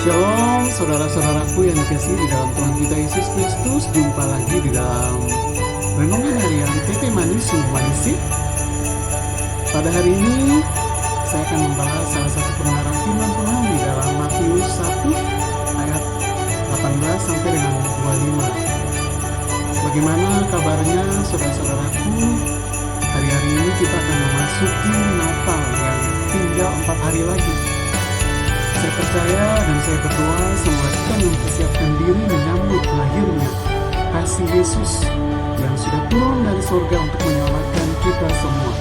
Shalom saudara-saudaraku yang dikasihi di dalam Tuhan kita Yesus Kristus. Jumpa lagi di dalam Renungan Harian PT Manis Manisi. Pada hari ini saya akan membahas salah satu kebenaran firman Tuhan di dalam Matius 1 ayat 18 sampai dengan 25. Bagaimana kabarnya saudara-saudaraku? Hari-hari ini kita akan memasuki Natal yang tinggal 4 hari lagi. Saya percaya dan saya berdoa semua kita mempersiapkan diri menyambut lahirnya kasih Yesus yang sudah turun dari surga untuk menyelamatkan kita semua.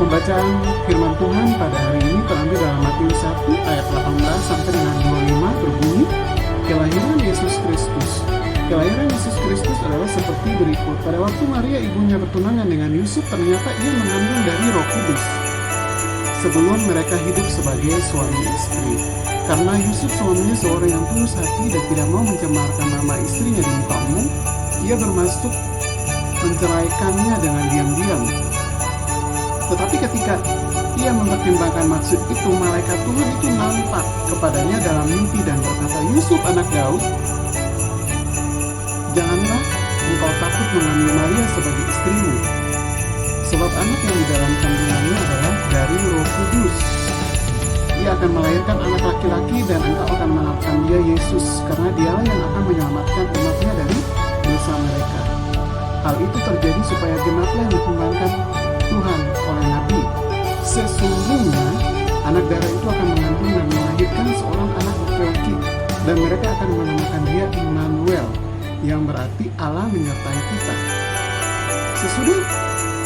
Pembacaan firman Tuhan pada hari ini terambil dalam Matius 1 ayat 18 sampai dengan 25 berbunyi, kelahiran Yesus Kristus. Kelahiran Yesus Kristus adalah seperti berikut. Pada waktu Maria ibunya bertunangan dengan Yusuf, ternyata ia mengandung dari Roh Kudus sebelum mereka hidup sebagai suami istri. Karena Yusuf suaminya seorang yang tulus hati dan tidak mau mencemarkan nama istrinya di muka umum, ia bermaksud menceraikannya dengan diam-diam. Tetapi ketika ia mempertimbangkan maksud itu, malaikat Tuhan itu nampak kepadanya dalam mimpi dan berkata, Yusuf anak Daud, janganlah engkau takut mengambil Maria sebagai istrimu, sebab anak yang di dalam kandungannya adalah dari Roh Kudus. Ia akan melahirkan anak laki-laki dan engkau akan menamakan dia Yesus, karena dialah yang akan menyelamatkan umatnya dari dosa mereka. Hal itu terjadi supaya genaplah yang difirmankan Tuhan oleh Nabi. Sesungguhnya anak darah itu akan mengandung dan melahirkan seorang anak laki-laki, dan mereka akan menamakan dia Immanuel, yang berarti Allah menyertai kita. Sesudah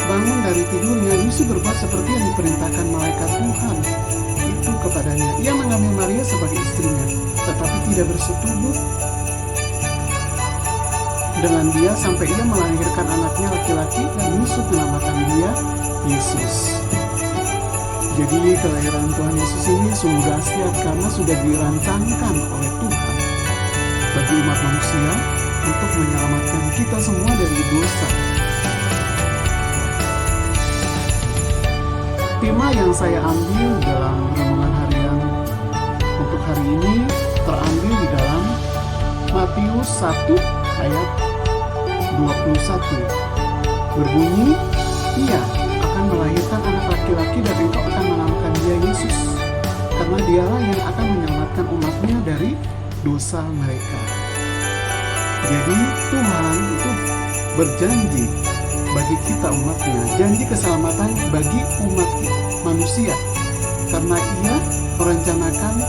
bangun dari tidurnya, Yusuf berbuat seperti yang diperintahkan malaikat Tuhan itu kepadanya. Ia mengambil Maria sebagai istrinya, tetapi tidak bersetubuh dengan dia sampai ia melahirkan anaknya laki-laki, dan Yusuf menamakan dia Yesus. Jadi kelahiran Tuhan Yesus ini sungguh dahsyat karena sudah dirancangkan oleh Tuhan bagi umat manusia untuk menyelamatkan kita semua dari dosa. Tema yang saya ambil dalam renungan harian untuk hari ini terambil di dalam Matius 1 ayat 21. Berbunyi, ia akan melahirkan anak laki-laki dan engkau akan menamakan dia Yesus, karena dialah yang akan menyelamatkan umatnya dari dosa mereka. Jadi Tuhan itu berjanji bagi kita umatnya, janji keselamatan bagi umat manusia, karena ia merencanakan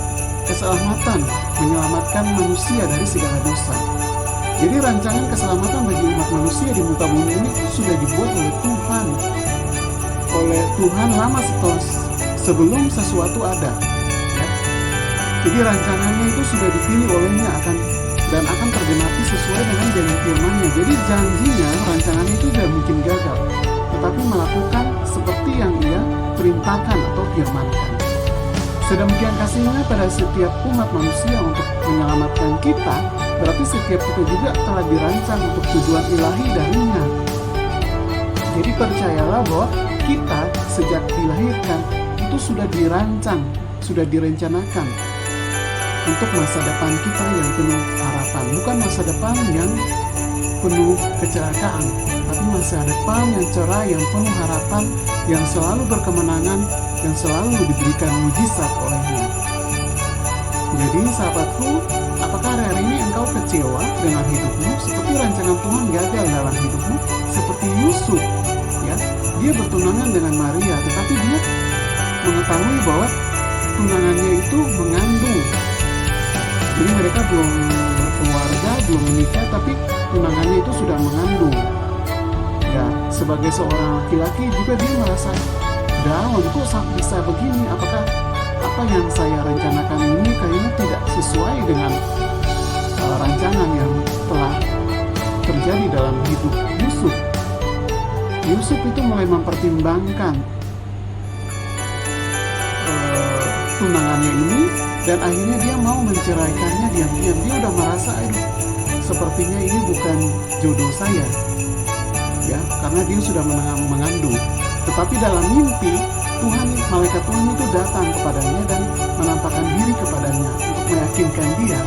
keselamatan, menyelamatkan manusia dari segala dosa. Jadi rancangan keselamatan bagi umat manusia di muka bumi ini sudah dibuat oleh Tuhan lama sebelum sesuatu ada, ya. Jadi rancangannya itu sudah dipilih olehnya akan tergenapi sesuai dengan janji firman-Nya. Jadi janjinya, rancangannya itu tidak mungkin gagal, tetapi melakukan seperti yang ia perintahkan atau firmankan. Sedemikian kasihnya pada setiap umat manusia untuk menyelamatkan kita, berarti setiap kita juga telah dirancang untuk tujuan ilahi darinya. Jadi percayalah bahwa kita sejak dilahirkan itu sudah dirancang, sudah direncanakan untuk masa depan kita yang penuh harapan. Bukan masa depan yang penuh kecelakaan, tapi masa depan yang cerah, yang penuh harapan, yang selalu berkemenangan, yang selalu diberikan mujizat olehnya. Jadi sahabatku, apakah hari ini engkau kecewa dengan hidupmu? Seperti rancangan Tuhan gagal dalam hidupmu? Seperti Yusuf, ya, dia bertunangan dengan Maria, tetapi dia mengetahui bahwa tunangannya itu mengandung. Jadi mereka belum berkeluarga, belum menikah, tapi tunangannya itu sudah mengandung. Ya, sebagai seorang laki-laki juga dia merasa down, kok bisa begini? Apakah apa yang saya rencanakan ini kayaknya tidak sesuai dengan rancangan yang telah terjadi dalam hidup Yusuf. Yusuf itu mulai mempertimbangkan tunangannya ini, dan akhirnya dia mau menceraikannya diam-diam. Dia udah merasa, sepertinya ini bukan jodoh saya, ya, karena dia sudah mengandung. Tetapi dalam mimpi malaikat Tuhan itu datang kepadanya dan menampakkan diri kepadanya untuk meyakinkan dia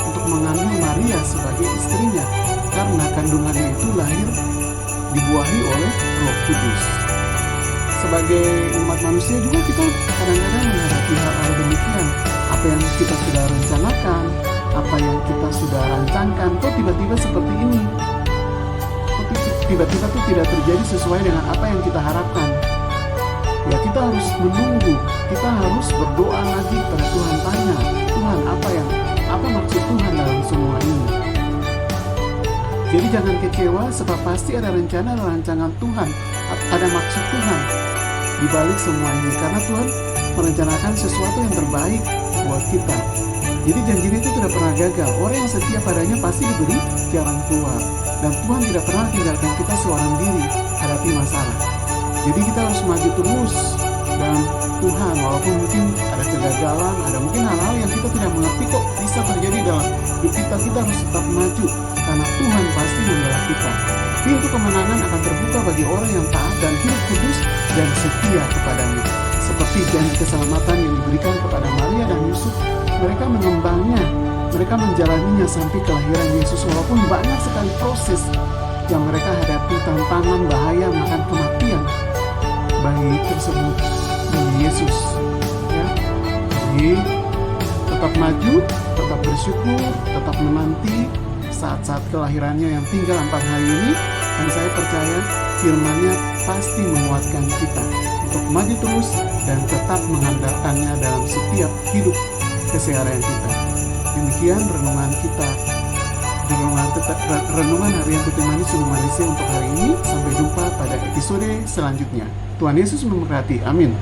untuk mengambil Maria sebagai istrinya, karena kandungannya itu lahir dibuahi oleh Roh Kudus. Sebagai umat manusia juga kita kadang-kadang menghadapi hal-hal demikian. Apa yang kita sudah rencanakan, apa yang kita sudah rancangkan, kok tiba-tiba seperti ini. Tiba-tiba tuh tidak terjadi sesuai dengan apa yang kita harapkan. Ya, kita harus menunggu, kita harus berdoa lagi kepada Tuhan, tanya, Tuhan, apa maksud Tuhan dalam semua ini? Jadi jangan kecewa, sebab pasti ada rencana dan rancangan Tuhan, ada maksud Tuhan di balik semua ini, karena Tuhan merencanakan sesuatu yang terbaik buat kita. Jadi janjinya itu tidak pernah gagal. Orang yang setia padanya pasti diberi jalan keluar, dan Tuhan tidak pernah tinggalkan kita seorang diri hadapi masalah. Jadi kita harus maju terus dalam Tuhan, walaupun mungkin ada kegagalan, ada mungkin hal-hal yang kita tidak mengerti kok bisa terjadi dalam hidup kita. Kita harus tetap maju, karena Tuhan pasti membela kita. Pintu kemenangan akan terbuka bagi orang yang taat dan hidup kudus dan setia kepadanya. Seperti janji keselamatan yang diberikan kepada Maria dan Yusuf, mereka mengembangnya, mereka menjalaninya sampai kelahiran Yesus, walaupun banyak sekali proses yang mereka hadapi, tantangan, bahaya, bahkan kematian bayi tersebut, bayi Yesus. Ya, jadi tetap maju, tetap bersyukur, tetap menanti saat-saat kelahirannya yang tinggal 4 hari ini, dan saya percaya firman-Nya pasti menguatkan kita untuk maju terus dan tetap mengandalkannya dalam setiap hidup keseharian kita. Demikian renungan kita, renungan harian Tutu Manis Sungguh Manisnya untuk hari ini. Sampai jumpa pada episode selanjutnya. Tuhan Yesus memberkati. Amin.